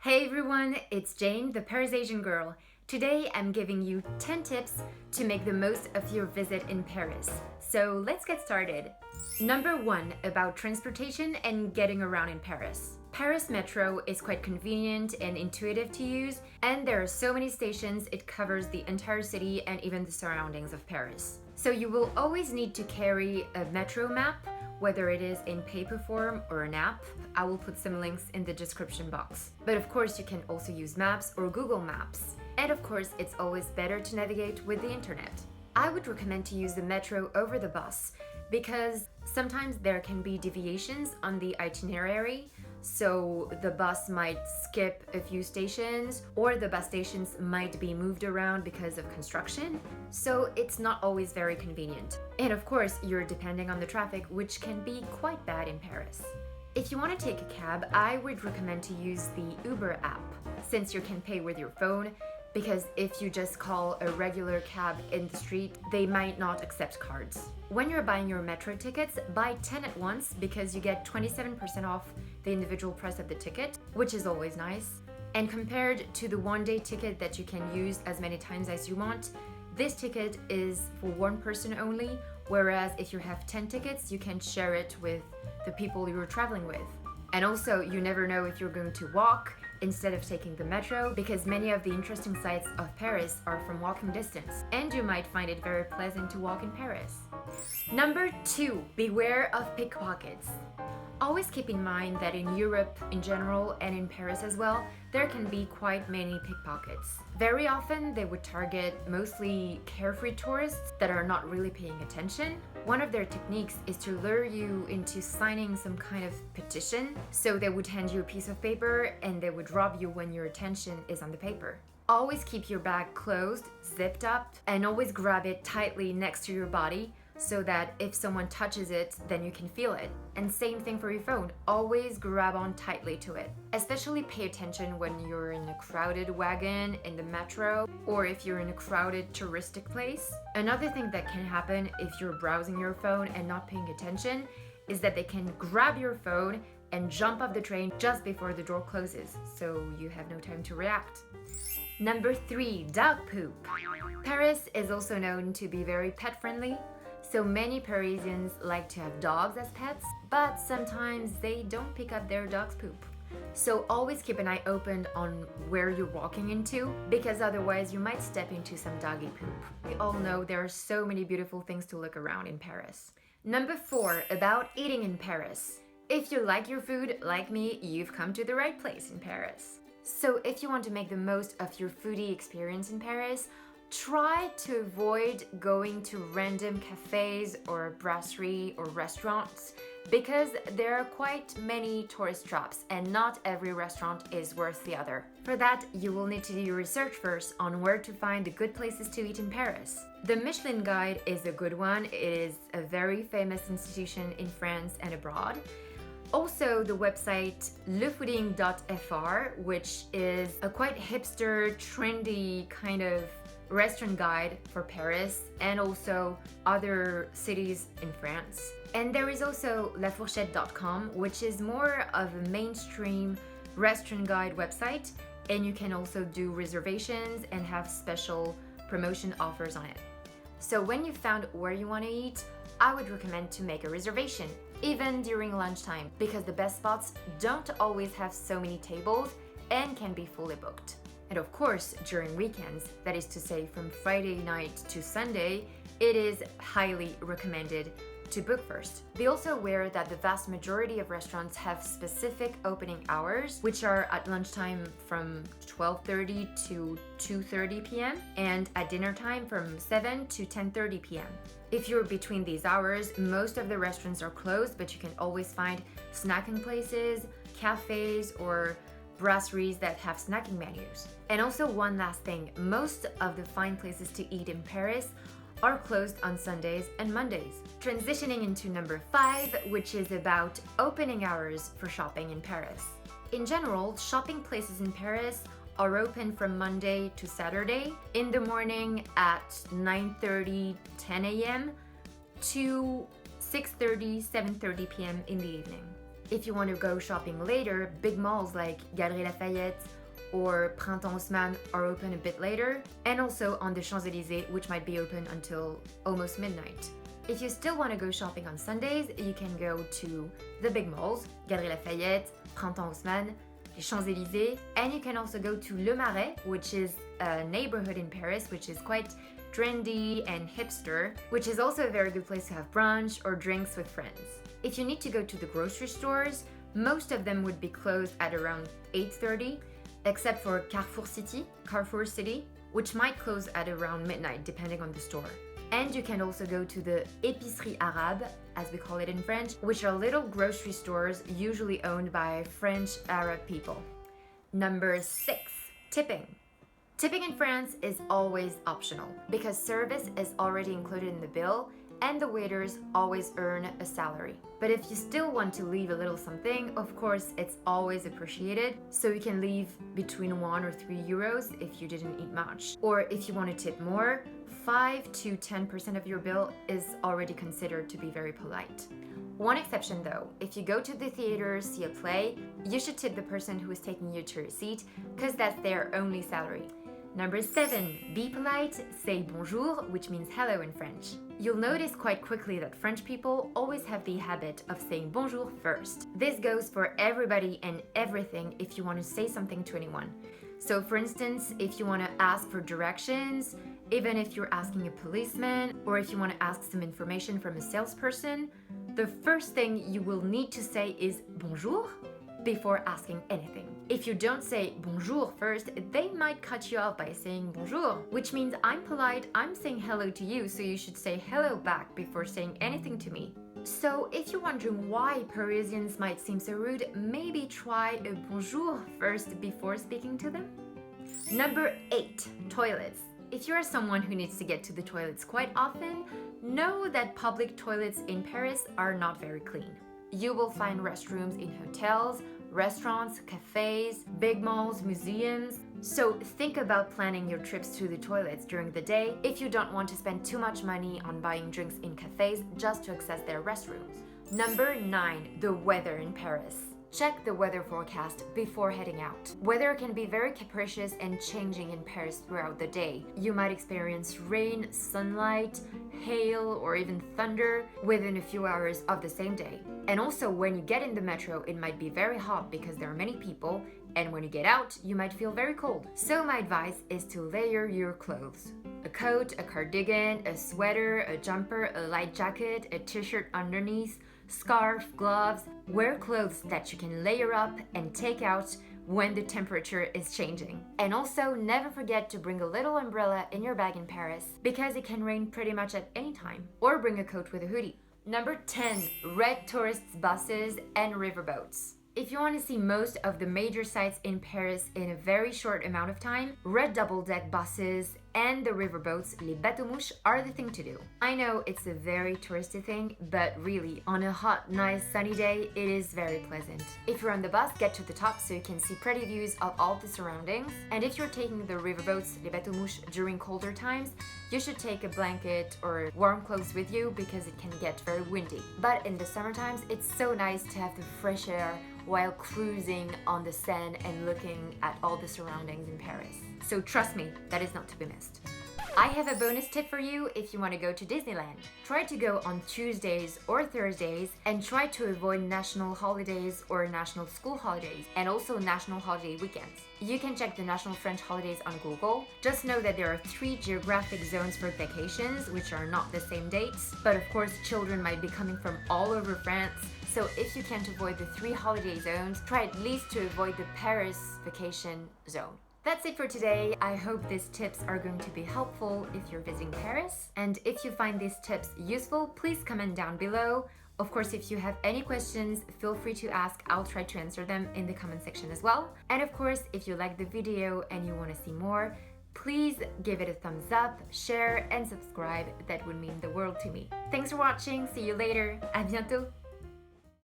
Hey everyone, it's Jane, the Parisian girl. Today I'm giving you 10 tips to make the most of your visit in Paris. So let's get started. Number 1, about transportation and getting around in Paris. Paris Metro is quite convenient and intuitive to use, and there are so many stations it covers the entire city and even the surroundings of Paris. So you will always need to carry a metro map, whether it is in paper form or an app. I will put some links in the description box. But of course you can also use Maps or Google Maps. And of course it's always better to navigate with the internet. I would recommend to use the metro over the bus because sometimes there can be deviations on the itinerary. So the bus might skip a few stations or the bus stations might be moved around because of construction. So it's not always very convenient. And of course, you're depending on the traffic, which can be quite bad in Paris. If you want to take a cab, I would recommend to use the Uber app, since you can pay with your phone, because if you just call a regular cab in the street, they might not accept cards. When you're buying your metro tickets, buy 10 at once because you get 27% off the individual price of the ticket, which is always nice. And compared to the one-day ticket that you can use as many times as you want, this ticket is for one person only, whereas if you have 10 tickets, you can share it with the people you're traveling with. And also, you never know if you're going to walk instead of taking the metro, because many of the interesting sites of Paris are from walking distance, and you might find it very pleasant to walk in Paris. Number 2, beware of pickpockets. Always keep in mind that in Europe in general and in Paris as well, there can be quite many pickpockets. Very often they would target mostly carefree tourists that are not really paying attention. One of their techniques is to lure you into signing some kind of petition. So they would hand you a piece of paper and they would rob you when your attention is on the paper. Always keep your bag closed, zipped up, and always grab it tightly next to your body, so that if someone touches it, then you can feel it. And same thing for your phone, always grab on tightly to it. Especially pay attention when you're in a crowded wagon, in the metro, or if you're in a crowded touristic place. Another thing that can happen if you're browsing your phone and not paying attention is that they can grab your phone and jump off the train just before the door closes, so you have no time to react. Number 3, dog poop. Paris is also known to be very pet-friendly. So many Parisians like to have dogs as pets, but sometimes they don't pick up their dog's poop. So always keep an eye open on where you're walking into, because otherwise you might step into some doggy poop. We all know there are so many beautiful things to look around in Paris. Number 4, about eating in Paris. If you like your food, like me, you've come to the right place in Paris. So if you want to make the most of your foodie experience in Paris, try to avoid going to random cafes or brasserie or restaurants, because there are quite many tourist traps and not every restaurant is worth the other. For that, you will need to do your research first on where to find the good places to eat in Paris. The Michelin Guide is a good one. It is a very famous institution in France and abroad. Also, the website lefooding.fr, which is a quite hipster, trendy kind of restaurant guide for Paris and also other cities in France. And there is also lafourchette.com, which is more of a mainstream restaurant guide website, and you can also do reservations and have special promotion offers on it. So when you've found where you want to eat, I would recommend to make a reservation, even during lunchtime, because the best spots don't always have so many tables and can be fully booked. And of course, during weekends, that is to say from Friday night to Sunday, it is highly recommended to book first. Be also aware that the vast majority of restaurants have specific opening hours, which are at lunchtime from 12:30 to 2:30 p.m. and at dinner time from 7 to 10:30 p.m. If you're between these hours, most of the restaurants are closed, but you can always find snacking places, cafes, or brasseries that have snacking menus. And also one last thing, most of the fine places to eat in Paris are closed on Sundays and Mondays. Transitioning into number 5, which is about opening hours for shopping in Paris. In general, shopping places in Paris are open from Monday to Saturday in the morning at 9:30, 10 a.m. to 6:30, 7:30 p.m. in the evening. If you want to go shopping later, big malls like Galeries Lafayette or Printemps Haussmann are open a bit later, and also on the Champs-Élysées, which might be open until almost midnight. If you still want to go shopping on Sundays, you can go to the big malls, Galeries Lafayette, Printemps Haussmann, les Champs-Élysées, and you can also go to Le Marais, which is a neighborhood in Paris, which is quite trendy and hipster, which is also a very good place to have brunch or drinks with friends. If you need to go to the grocery stores, most of them would be closed at around 8:30, except for Carrefour City, which might close at around midnight depending on the store. And you can also go to the épiceries arabes, as we call it in French, which are little grocery stores usually owned by French Arab people. Number 6, tipping. Tipping in France is always optional because service is already included in the bill and the waiters always earn a salary. But if you still want to leave a little something, of course, it's always appreciated. So you can leave between 1 or 3 euros if you didn't eat much. Or if you want to tip more, 5 to 10% of your bill is already considered to be very polite. One exception though, if you go to the theater, see a play, you should tip the person who is taking you to your seat because that's their only salary. Number 7, be polite, say bonjour, which means hello in French. You'll notice quite quickly that French people always have the habit of saying bonjour first. This goes for everybody and everything if you want to say something to anyone. So for instance, if you want to ask for directions, even if you're asking a policeman, or if you want to ask some information from a salesperson, the first thing you will need to say is bonjour before asking anything. If you don't say bonjour first, they might cut you off by saying bonjour, which means I'm polite, I'm saying hello to you, so you should say hello back before saying anything to me. So if you're wondering why Parisians might seem so rude, maybe try a bonjour first before speaking to them. Number 8, toilets. If you're someone who needs to get to the toilets quite often, know that public toilets in Paris are not very clean. You will find restrooms in hotels, restaurants, cafes, big malls, museums. So think about planning your trips to the toilets during the day if you don't want to spend too much money on buying drinks in cafes just to access their restrooms. Number 9, the weather in Paris. Check the weather forecast before heading out. Weather can be very capricious and changing in Paris throughout the day. You might experience rain, sunlight, hail, or even thunder within a few hours of the same day. And also when you get in the metro, it might be very hot because there are many people, and when you get out, you might feel very cold. So my advice is to layer your clothes. A coat, a cardigan, a sweater, a jumper, a light jacket, a t-shirt underneath, scarf, gloves. Wear clothes that you can layer up and take out when the temperature is changing. And also never forget to bring a little umbrella in your bag in Paris because it can rain pretty much at any time. Or bring a coat with a hoodie. Number 10, red tourist buses and riverboats. If you want to see most of the major sites in Paris in a very short amount of time, red double-deck buses and the riverboats, les Bâteaux Mouches, are the thing to do. I know it's a very touristy thing, but really, on a hot, nice, sunny day, it is very pleasant. If you're on the bus, get to the top so you can see pretty views of all the surroundings. And if you're taking the riverboats, les Bâteaux Mouches, during colder times, you should take a blanket or warm clothes with you because it can get very windy. But in the summer times, it's so nice to have the fresh air while cruising on the Seine and looking at all the surroundings in Paris. So trust me, that is not to be missed. I have a bonus tip for you if you want to go to Disneyland. Try to go on Tuesdays or Thursdays and try to avoid national holidays or national school holidays and also national holiday weekends. You can check the national French holidays on Google. Just know that there are 3 geographic zones for vacations, which are not the same dates. But of course, children might be coming from all over France. So if you can't avoid the 3 holiday zones, try at least to avoid the Paris vacation zone. That's it for today. I hope these tips are going to be helpful if you're visiting Paris. And if you find these tips useful, please comment down below. Of course, if you have any questions, feel free to ask. I'll try to answer them in the comment section as well. And of course, if you like the video and you want to see more, please give it a thumbs up, share, and subscribe. That would mean the world to me. Thanks for watching. See you later. À bientôt.